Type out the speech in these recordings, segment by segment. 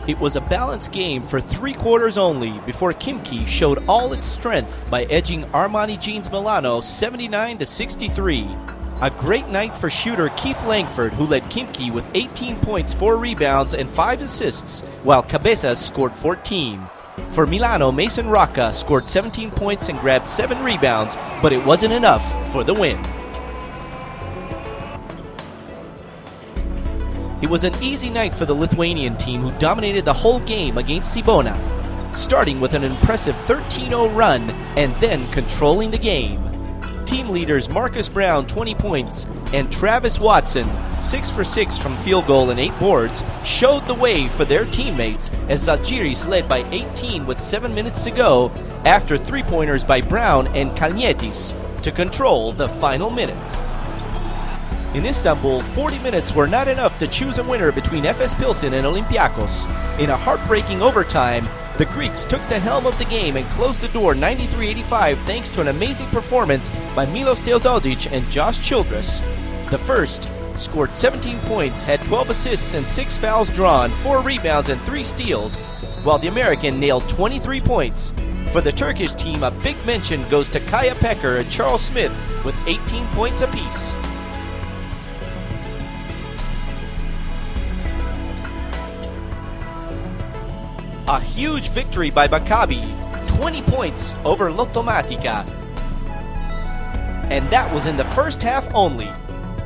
It was a balanced game for 3 quarters only before Khimki showed all its strength by edging Armani Jeans Milano 79-63. A great night for shooter Keith Langford, who led Khimki with 18 points, 4 rebounds, and 5 assists, while Cabezas scored 14. For Milano, Mason Rocca scored 17 points and grabbed 7 rebounds, but it wasn't enough for the win. It was an easy night for the Lithuanian team, who dominated the whole game against Cibona, starting with an impressive 13-0 run and then controlling the game. Team leaders Marcus Brown, 20 points, and Travis Watson, 6 for 6 from field goal and 8 boards, showed the way for their teammates as Zalgiris led by 18 with 7 minutes to go after 3-pointers by Brown and Kalnietis to control the final minutes. In Istanbul, 40 minutes were not enough to choose a winner between Efes Pilsen and Olympiacos. In a heartbreaking overtime, the Greeks took the helm of the game and closed the door 93-85 thanks to an amazing performance by Milos Teodosic and Josh Childress. The first scored 17 points, had 12 assists and 6 fouls drawn, 4 rebounds and 3 steals, while the American nailed 23 points. For the Turkish team, a big mention goes to Kaya Pecker and Charles Smith with 18 points apiece. A huge victory by Maccabi, 20 points over Lotomatica. And that was in the first half only.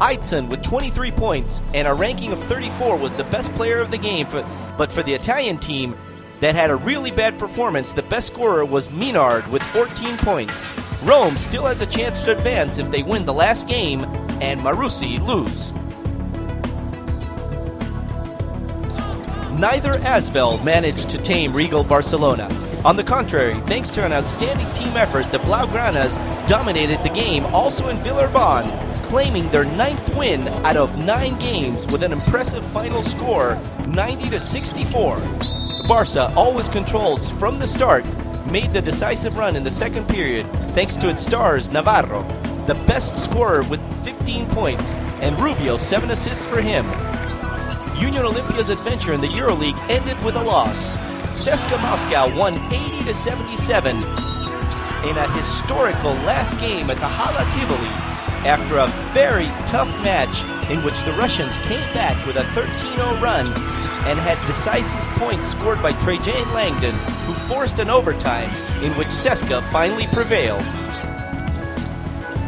Aitzen with 23 points and a ranking of 34 was the best player of the game. But for the Italian team that had a really bad performance, the best scorer was Minard with 14 points. Rome still has a chance to advance if they win the last game and Marussi lose. Neither Asvel managed to tame Regal Barcelona. On the contrary, thanks to an outstanding team effort, the Blaugranas dominated the game also in Villeurbanne, claiming their 9th win out of 9 games with an impressive final score, 90-64. Barca, always controls from the start, made the decisive run in the second period thanks to its stars Navarro, the best scorer with 15 points, and Rubio, 7 assists for him. Union Olympia's adventure in the EuroLeague ended with a loss. CSKA Moscow won 80-77 in a historical last game at the Hala Tivoli after a very tough match in which the Russians came back with a 13-0 run and had decisive points scored by Trajan Langdon, who forced an overtime in which CSKA finally prevailed.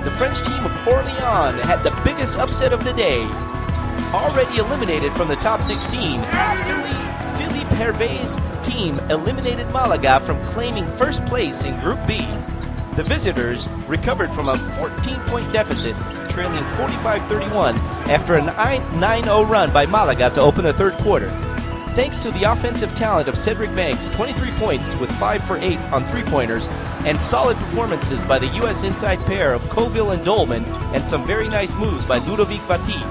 The French team of Orléans had the biggest upset of the day. Already eliminated from the top 16, Philippe Hervé's team eliminated Malaga from claiming first place in Group B. The visitors recovered from a 14-point deficit, trailing 45-31 after a 9-0 run by Malaga to open the third quarter. Thanks to the offensive talent of Cedric Banks, 23 points with 5 for 8 on 3-pointers, and solid performances by the U.S. inside pair of Colville and Dolman, and some very nice moves by Ludovic Vati,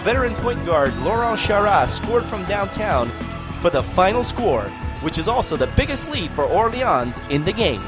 veteran point guard Laurent Charras scored from downtown for the final score, which is also the biggest lead for Orléans in the game.